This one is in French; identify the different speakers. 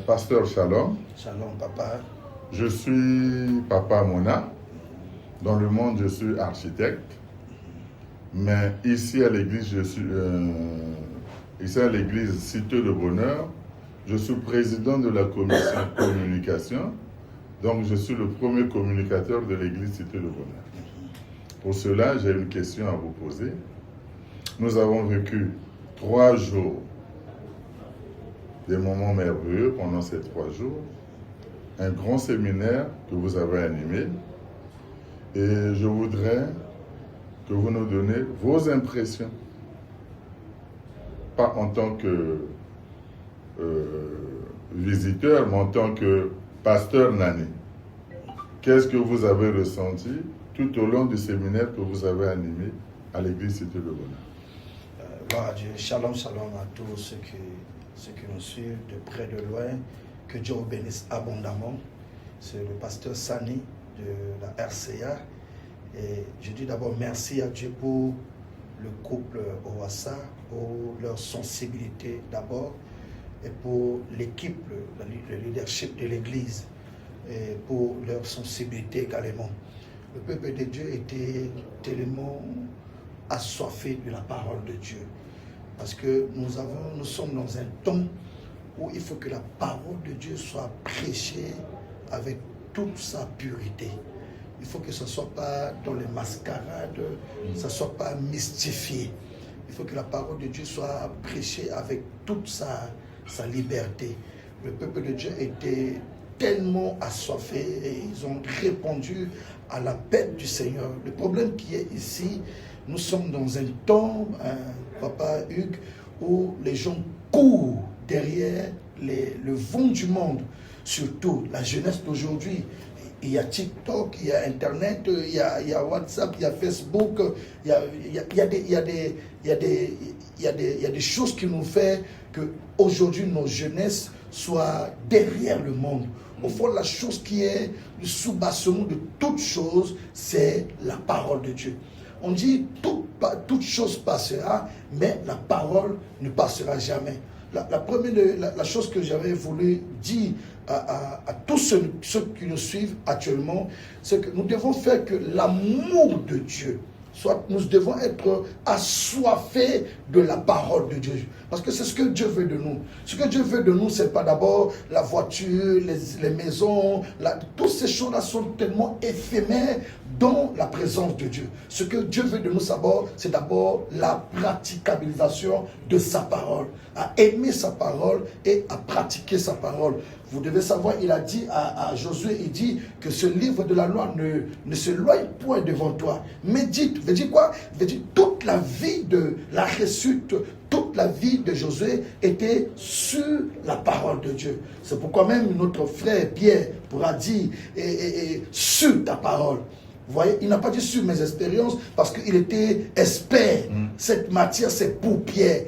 Speaker 1: Pasteur Shalom.
Speaker 2: Shalom, papa.
Speaker 1: Je suis Papa Mona. Dans le monde, je suis architecte. Mais ici à l'église, ici à l'église Cité de Bonheur, je suis président de la commission communication. Donc, je suis le premier communicateur de l'église Cité de Bonheur. Pour cela, j'ai une question à vous poser. Nous avons vécu 3 jours, des moments merveilleux pendant ces 3 jours. Un grand séminaire que vous avez animé. Et je voudrais que vous nous donnez vos impressions. Pas en tant que visiteur, mais en tant que pasteur Nani. Qu'est-ce que vous avez ressenti tout au long du séminaire que vous avez animé à l'église Cité de Bonheur?
Speaker 2: Gloire à Dieu. Shalom, shalom à tous ceux qui nous suivent de près, de loin. Que Dieu vous bénisse abondamment. C'est le pasteur Sani de la RCA. Et je dis d'abord merci à Dieu pour le couple Oassa, pour leur sensibilité d'abord, et pour l'équipe, le leadership de l'Église, et pour leur sensibilité également. Le peuple de Dieu était tellement assoiffé de la parole de Dieu. Parce que nous sommes dans un temps où il faut que la parole de Dieu soit prêchée avec toute sa pureté. Il faut que ce ne soit pas dans les mascarades, que ce ne soit pas mystifié. Il faut que la parole de Dieu soit prêchée avec toute sa liberté. Le peuple de Dieu était tellement assoiffé et ils ont répondu à l'appel du Seigneur. Le problème qui est ici, nous sommes dans un temps, Papa Hugues, où les gens courent derrière le vent du monde, surtout la jeunesse d'aujourd'hui. Il y a TikTok, il y a Internet, il y a WhatsApp, il y a Facebook, il y a des choses qui nous font qu'aujourd'hui nos jeunesses soient derrière le monde. Au fond, la chose qui est le soubassement de toute chose, c'est la parole de Dieu. On dit toute chose passera, mais la parole ne passera jamais. La chose que j'avais voulu dire à tous ceux qui nous suivent actuellement, c'est que nous devons faire que l'amour de Dieu, soit nous devons être assoiffés de la parole de Dieu. Parce que c'est ce que Dieu veut de nous. Ce que Dieu veut de nous, ce n'est pas d'abord la voiture, les maisons. Toutes ces choses-là sont tellement éphémères dans la présence de Dieu. Ce que Dieu veut de nous, c'est d'abord la praticabilisation de sa parole. À aimer sa parole et à pratiquer sa parole. Vous devez savoir, il a dit à Josué, il dit que ce livre de la loi ne s'éloigne point devant toi. Médite, veut dire quoi? Veut dire toute la vie de la réussite, toute la vie de Josué était sur la parole de Dieu. C'est pourquoi même notre frère Pierre pourra dire sur ta parole. Vous voyez, il n'a pas dit sur mes expériences parce qu'il était expert. Cette matière, c'est pour Pierre.